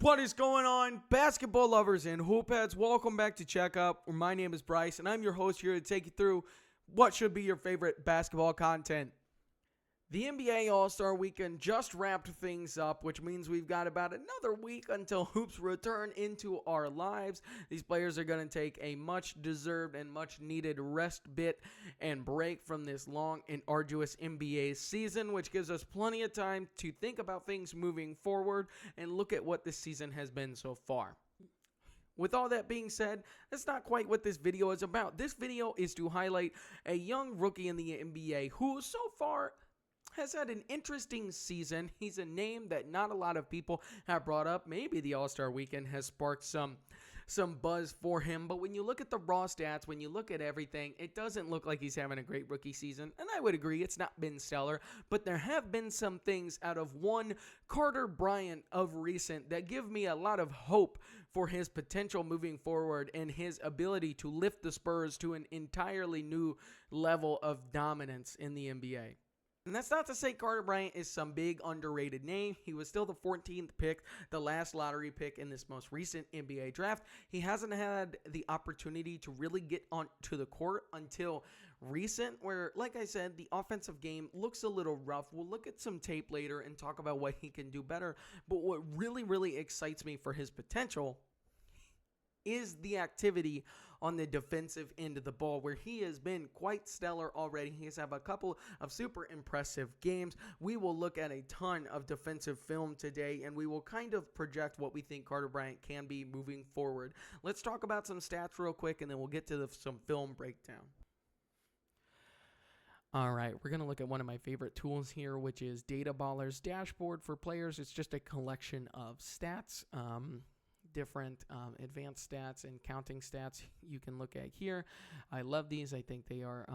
What is going on, basketball lovers and hoopheads? Welcome back to Checkup. My name is Bryce, and I'm your host here to take you through what should be your favorite basketball content. The NBA All-Star Weekend just wrapped things up, which means we've got about another week until hoops return into our lives. These players are going to take a much-deserved and much-needed rest bit and break from this long and arduous NBA season, which gives us plenty of time to think about things moving forward and look at what this season has been so far. With all that being said, that's not quite what this video is about. This video is to highlight a young rookie in the NBA who so far has had an interesting season. He's a name that not a lot of people have brought up. Maybe the All-Star Weekend has sparked some buzz for him. But when you look at the raw stats, when you look at everything, it doesn't look like he's having a great rookie season. And I would agree, it's not been stellar. But there have been some things out of one Carter Bryant of recent that give me a lot of hope for his potential moving forward and his ability to lift the Spurs to an entirely new level of dominance in the NBA. And that's not to say Carter Bryant is some big underrated name. He was still the 14th pick, the last lottery pick in this most recent NBA draft. He hasn't had the opportunity to really get onto the court until recent, where, like I said, the offensive game looks a little rough. We'll look at some tape later and talk about what he can do better. But what really excites me for his potential is the activity on the defensive end of the ball, where he has been quite stellar already. He has had a couple of super impressive games. We will look at a ton of defensive film today, and we will kind of project what we think Carter Bryant can be moving forward. Let's talk about some stats real quick, and then we'll get to some film breakdown. All right, we're going to look at one of my favorite tools here, which is Data Baller's dashboard for players. It's just a collection of stats, different advanced stats and counting stats you can look at here. I love these. I think they are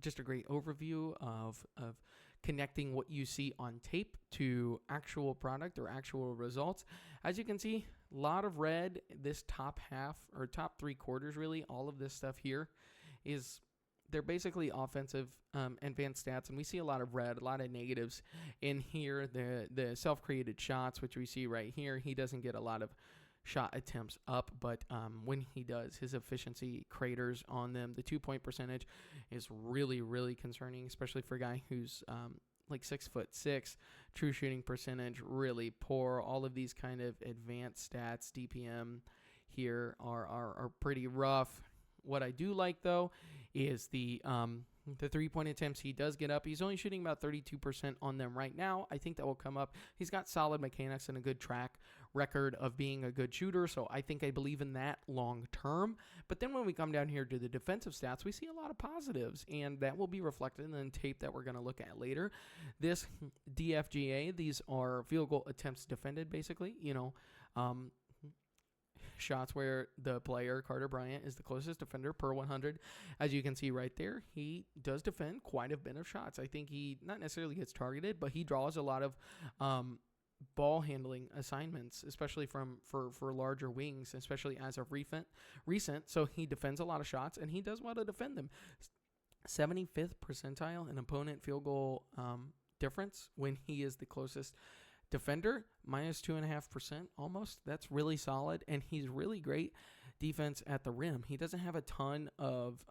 just a great overview of connecting what you see on tape to actual product or actual results. As you can see, a lot of red. This top half or top three quarters, really, all of this stuff here is they're basically offensive advanced stats, and we see a lot of red, a lot of negatives in here. The self-created shots, which we see right here, he doesn't get a lot of shot attempts up, but when he does, his efficiency craters on them. The 2-point percentage is really concerning, especially for a guy who's like 6'6". True shooting percentage really poor. All of these kind of advanced stats, DPM here are pretty rough. What I do like, though, is the 3-point attempts he does get up. He's only shooting about 32% on them right now. I think that will come up. He's got solid mechanics and a good track record of being a good shooter, so I think I believe in that long term. But then when we come down here to the defensive stats, we see a lot of positives, and that will be reflected in the tape that we're going to look at later. This DFGA, these are field goal attempts defended, basically, shots where the player, Carter Bryant, is the closest defender per 100. As you can see right there, he does defend quite a bit of shots. I think he not necessarily gets targeted, but he draws a lot of ball handling assignments, especially for larger wings, especially as of recent. So he defends a lot of shots, and he does well to defend them. 75th percentile in opponent field goal difference when he is the closest defender, minus 2.5% almost. That's really solid, and he's really great defense at the rim. He doesn't have a ton of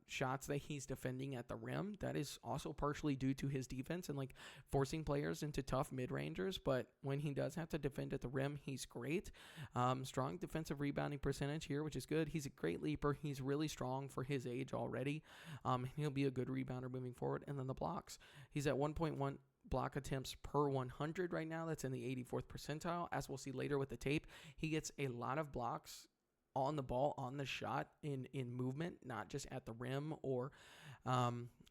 shots that he's defending at the rim. That is also partially due to his defense and like forcing players into tough mid-rangers. But when he does have to defend at the rim, he's great. Strong defensive rebounding percentage here, which is good. He's a great leaper. He's really strong for his age already. He'll be a good rebounder moving forward. And then the blocks. He's at 1.1 block attempts per 100 right now. That's in the 84th percentile. As we'll see later with the tape, he gets a lot of blocks on the ball, on the shot, in movement, not just at the rim or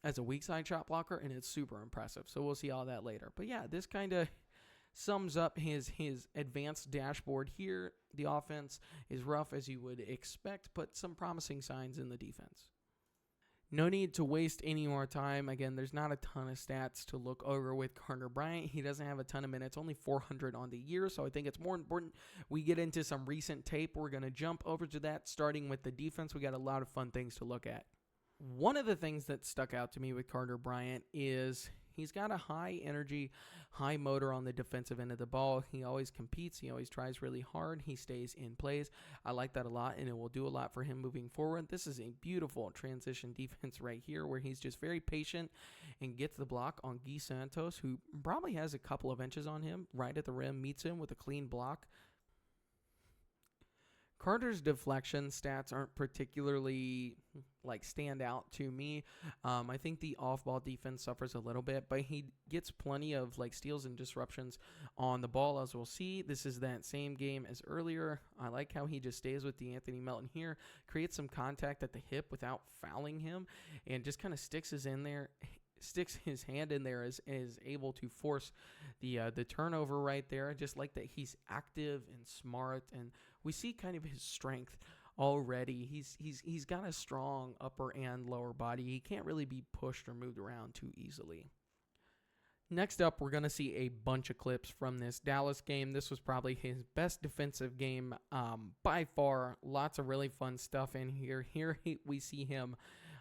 as a weak side shot blocker, and it's super impressive. So we'll see all that later. But yeah, this kind of sums up his advanced dashboard here. The offense is rough as you would expect, but some promising signs in the defense. No need to waste any more time. Again, there's not a ton of stats to look over with Carter Bryant. He doesn't have a ton of minutes, only 400 on the year, so I think it's more important we get into some recent tape. We're going to jump over to that, starting with the defense. We got a lot of fun things to look at. One of the things that stuck out to me with Carter Bryant is He's got a high energy, high motor on the defensive end of the ball. He always competes. He always tries really hard. He stays in plays. I like that a lot, and it will do a lot for him moving forward. This is a beautiful transition defense right here where he's just very patient and gets the block on Guy Santos, who probably has a couple of inches on him right at the rim, meets him with a clean block. Carter's deflection stats aren't particularly stand out to me. I think the off-ball defense suffers a little bit, but he gets plenty of steals and disruptions on the ball, as we'll see. This is that same game as earlier. I like how he just stays with D'Anthony Melton here, creates some contact at the hip without fouling him, and just kind of sticks his hand in there, is able to force the turnover right there. I just like that he's active and smart, and we see kind of his strength already. He's got a strong upper and lower body. He can't really be pushed or moved around too easily. Next up, we're going to see a bunch of clips from this Dallas game. This was probably his best defensive game by far. Lots of really fun stuff in here. We see him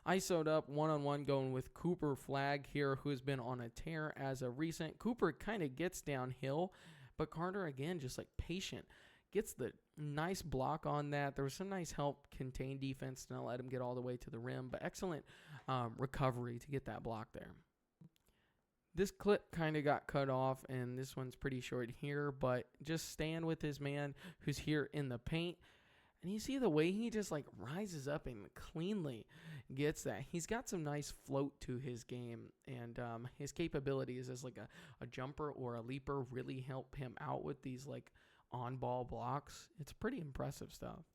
ISO'd up one-on-one going with Cooper Flagg here, who has been on a tear as of recent. Cooper kind of gets downhill, but Carter, again, just patient. Gets the nice block on that. There was some nice help contain defense to not let him get all the way to the rim, but excellent recovery to get that block there. This clip kind of got cut off, and this one's pretty short here, but just staying with his man who's here in the paint. And you see the way he just rises up and cleanly gets that. He's got some nice float to his game, and his capabilities as a jumper or a leaper really help him out with these on-ball blocks. It's pretty impressive stuff.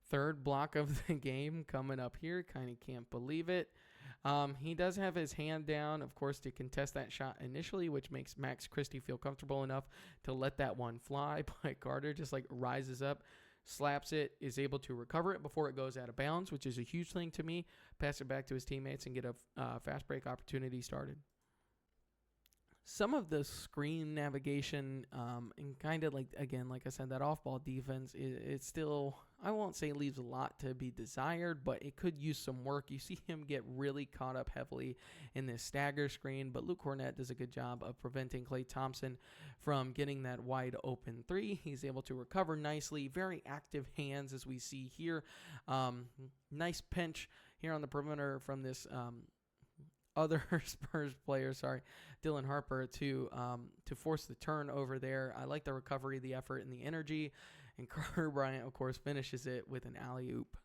Third block of the game coming up here. Kind of can't believe it. He does have his hand down, of course, to contest that shot initially, which makes Max Christie feel comfortable enough to let that one fly. But Carter just rises up, slaps it, is able to recover it before it goes out of bounds, which is a huge thing to me. Pass it back to his teammates and get a fast break opportunity started. Some of the screen navigation and kind of again, like I said, that off-ball defense, it's still, I won't say leaves a lot to be desired, but it could use some work. You see him get really caught up heavily in this stagger screen, but Luke Cornett does a good job of preventing Klay Thompson from getting that wide open three. He's able to recover nicely, very active hands as we see here. Nice pinch here on the perimeter from this other Spurs player, Dylan Harper, to force the turnover there. I like the recovery, the effort, and the energy. And Carter Bryant, of course, finishes it with an alley-oop.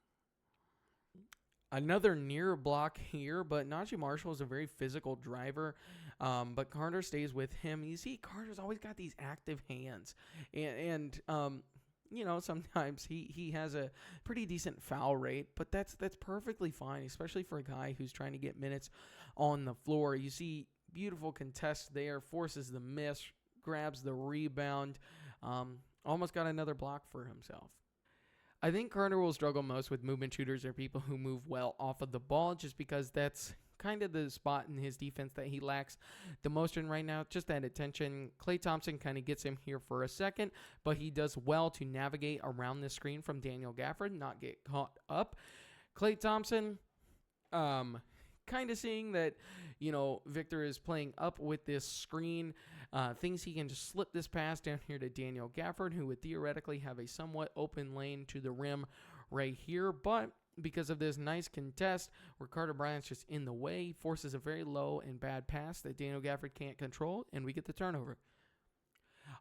Another near block here, but Najee Marshall is a very physical driver, but Carter stays with him. You see, Carter's always got these active hands, and sometimes he has a pretty decent foul rate, but that's perfectly fine, especially for a guy who's trying to get minutes on the floor. You see beautiful contest there, forces the miss, grabs the rebound, almost got another block for himself. I think Carter will struggle most with movement shooters or people who move well off of the ball, just because that's kind of the spot in his defense that he lacks the most in right now. Just that attention. Klay Thompson kind of gets him here for a second, but he does well to navigate around the screen from Daniel Gafford, not get caught up. Klay Thompson, kind of seeing that, Victor is playing up with this screen, thinks he can just slip this pass down here to Daniel Gafford, who would theoretically have a somewhat open lane to the rim right here, but because of this nice contest where Carter Bryant's just in the way, he forces a very low and bad pass that Daniel Gafford can't control, and we get the turnover.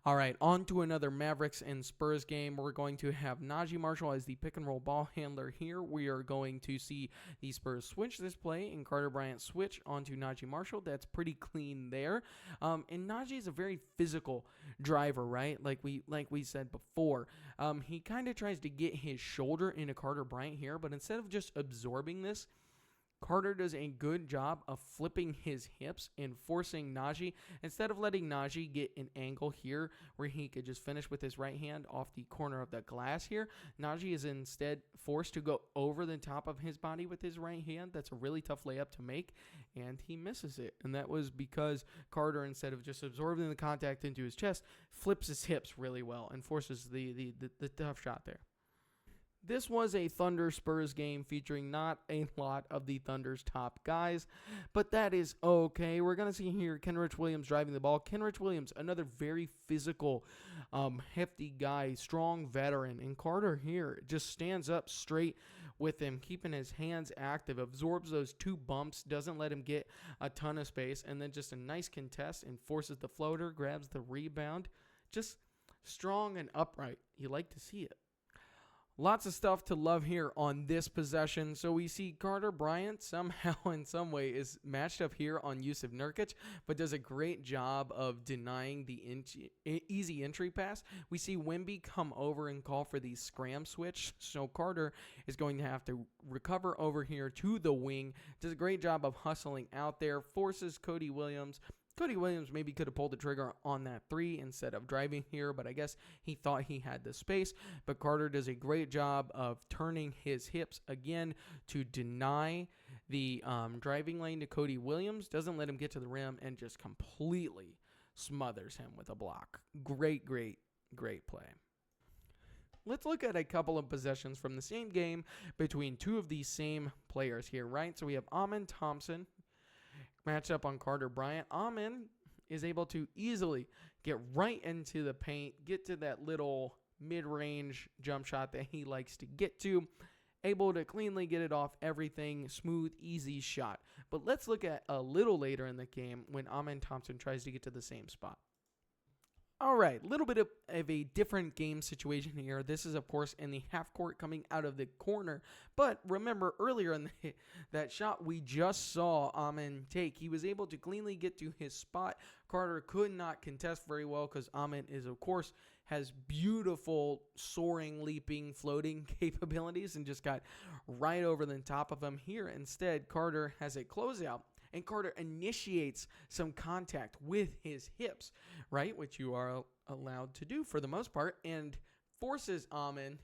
All right, on to another Mavericks and Spurs game. We're going to have Najee Marshall as the pick-and-roll ball handler here. We are going to see the Spurs switch this play, and Carter Bryant switch onto Najee Marshall. That's pretty clean there. And Najee is a very physical driver, right? Like we said before. He kind of tries to get his shoulder into Carter Bryant here, but instead of just absorbing this, Carter does a good job of flipping his hips and forcing Najee, instead of letting Najee get an angle here where he could just finish with his right hand off the corner of the glass here. Najee is instead forced to go over the top of his body with his right hand. That's a really tough layup to make, and he misses it. And that was because Carter, instead of just absorbing the contact into his chest, flips his hips really well and forces the tough shot there. This was a Thunder Spurs game featuring not a lot of the Thunder's top guys, but that is okay. We're going to see here Kenrich Williams driving the ball. Kenrich Williams, another very physical, hefty guy, strong veteran. And Carter here just stands up straight with him, keeping his hands active, absorbs those 2 bumps, doesn't let him get a ton of space, and then just a nice contest and forces the floater, grabs the rebound. Just strong and upright. You like to see it. Lots of stuff to love here on this possession. So we see Carter Bryant somehow in some way is matched up here on Yusuf Nurkic, but does a great job of denying the easy entry pass. We see Wemby come over and call for the scram switch. So Carter is going to have to recover over here to the wing. Does a great job of hustling out there. Forces Cody Williams. Cody Williams maybe could have pulled the trigger on that 3 instead of driving here, but I guess he thought he had the space. But Carter does a great job of turning his hips again to deny the driving lane to Cody Williams, doesn't let him get to the rim, and just completely smothers him with a block. Great play. Let's look at a couple of possessions from the same game between 2 of these same players here, right? So we have Amen Thompson match up on Carter Bryant. Amen is able to easily get right into the paint, get to that little mid-range jump shot that he likes to get to, able to cleanly get it off everything, smooth, easy shot. But let's look at a little later in the game when Amen Thompson tries to get to the same spot. All right, a little bit of a different game situation here. This is, of course, in the half court coming out of the corner. But remember, earlier in that shot we just saw Amen take, he was able to cleanly get to his spot. Carter could not contest very well because Amen is, of course, has beautiful soaring, leaping, floating capabilities and just got right over the top of him. Here, instead, Carter has a closeout. And Carter initiates some contact with his hips, right, which you are allowed to do for the most part, and forces Amen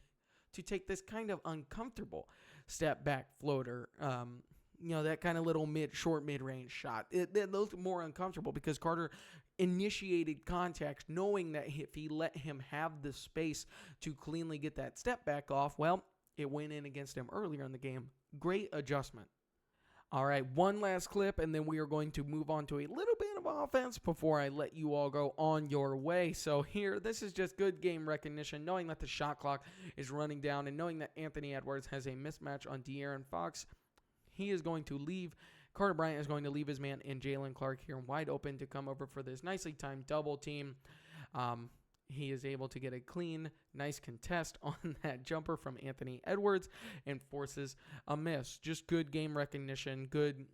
to take this kind of uncomfortable step back floater, that kind of little short mid-range shot. It looked more uncomfortable because Carter initiated contact knowing that if he let him have the space to cleanly get that step back off, well, it went in against him earlier in the game. Great adjustment. All right, one last clip, and then we are going to move on to a little bit of offense before I let you all go on your way. So here, this is just good game recognition, knowing that the shot clock is running down and knowing that Anthony Edwards has a mismatch on De'Aaron Fox. He is going to leave. Carter Bryant is going to leave his man in Jalen Clark here wide open to come over for this nicely timed double team. He is able to get a clean, nice contest on that jumper from Anthony Edwards and forces a miss. Just good game recognition, good,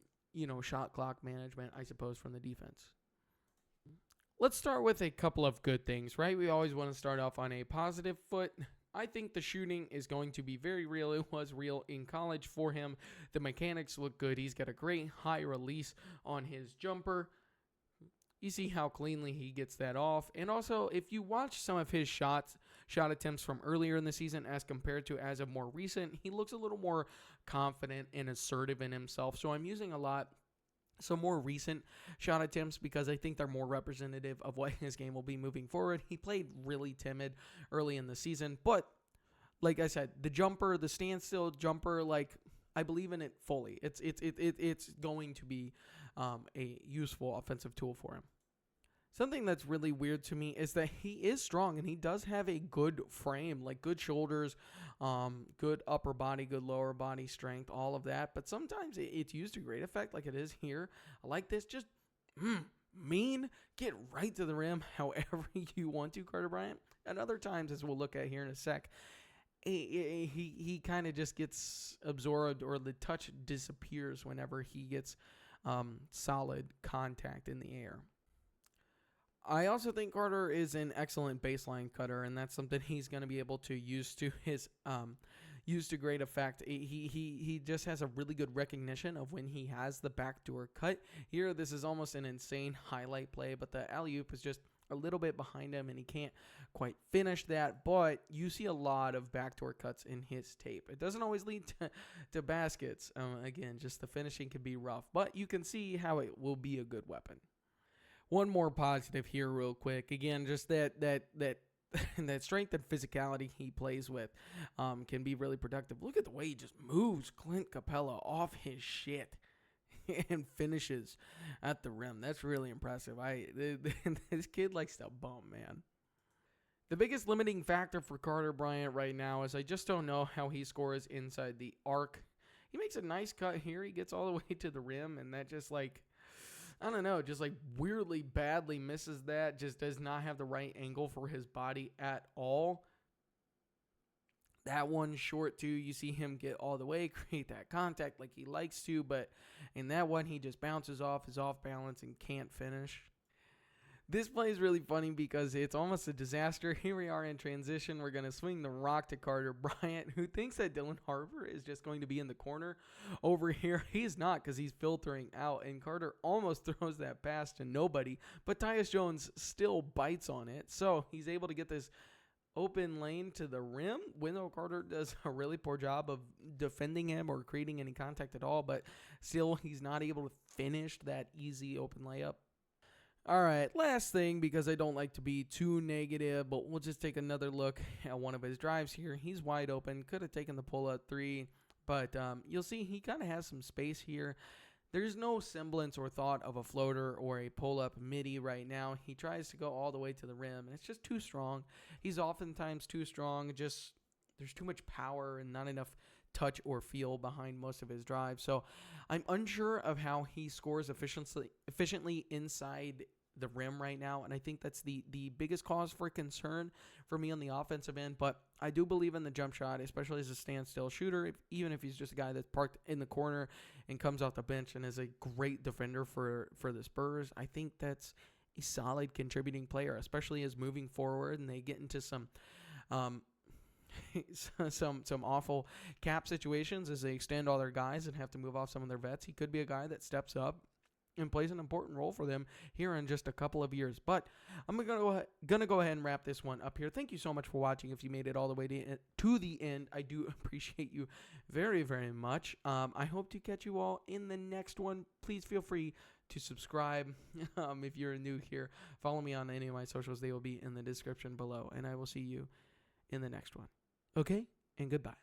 shot clock management, I suppose, from the defense. Let's start with a couple of good things, right? We always want to start off on a positive foot. I think the shooting is going to be very real. It was real in college for him. The mechanics look good. He's got a great high release on his jumper. You see how cleanly he gets that off. And also, if you watch some of his shot attempts from earlier in the season as compared to as of more recent, he looks a little more confident and assertive in himself. So I'm using some more recent shot attempts because I think they're more representative of what his game will be moving forward. He played really timid early in the season, but like I said, the standstill jumper, I believe in it fully. It's going to be a useful offensive tool for him. Something that's really weird to me is that he is strong and he does have a good frame, like good shoulders, good upper body, good lower body strength, all of that. But sometimes it's used to great effect like it is here. I like this. Just mean, get right to the rim however you want to, Carter Bryant. And other times, as we'll look at here in a sec, he kind of just gets absorbed or the touch disappears whenever he gets solid contact in the air. I also think Carter is an excellent baseline cutter, and that's something he's going to be able to use to great effect. He just has a really good recognition of when he has the backdoor cut. Here, this is almost an insane highlight play, but the alley-oop is just a little bit behind him, and he can't quite finish that. But you see a lot of backdoor cuts in his tape. It doesn't always lead to baskets. Again, just the finishing can be rough, but you can see how it will be a good weapon. One more positive here real quick. Again, just that and that strength and physicality he plays with can be really productive. Look at the way he just moves Clint Capella off his shit and finishes at the rim. That's really impressive. This kid likes to bum, man. The biggest limiting factor for Carter Bryant right now is I just don't know how he scores inside the arc. He makes a nice cut here. He gets all the way to the rim, and that just like, I don't know, just like weirdly badly misses that. Just does not have the right angle for his body at all. That one short too, you see him get all the way, create that contact like he likes to, but in that one he just bounces off, is off balance, and can't finish. This play is really funny because it's almost a disaster. Here we are in transition. We're going to swing the rock to Carter Bryant, who thinks that Dylan Harper is just going to be in the corner over here. He's not, because he's filtering out, and Carter almost throws that pass to nobody, but Tyus Jones still bites on it, so he's able to get this open lane to the rim. Wendell Carter does a really poor job of defending him or creating any contact at all, but still he's not able to finish that easy open layup. All right, last thing, because I don't like to be too negative, but we'll just take another look at one of his drives here. He's wide open, could have taken the pull-up three, but you'll see he kind of has some space here. There's no semblance or thought of a floater or a pull-up midi right now. He tries to go all the way to the rim, and it's just too strong. He's oftentimes too strong. Just there's too much power and not enough touch or feel behind most of his drives. So I'm unsure of how he scores efficiently inside the rim right now, and I think that's the biggest cause for concern for me on the offensive end. But I do believe in the jump shot, especially as a standstill shooter, even if he's just a guy that's parked in the corner and comes off the bench and is a great defender for the Spurs. I think that's a solid contributing player, especially as moving forward and they get into some some awful cap situations as they extend all their guys and have to move off some of their vets. He could be a guy that steps up and plays an important role for them here in just a couple of years. But I'm gonna go ahead and wrap this one up here. Thank you so much for watching. If you made it all the way to the end, I do appreciate you very, very much. I hope to catch you all in the next one. Please feel free to subscribe if you're new here. Follow me on any of my socials. They will be in the description below. And I will see you in the next one. Okay? And goodbye.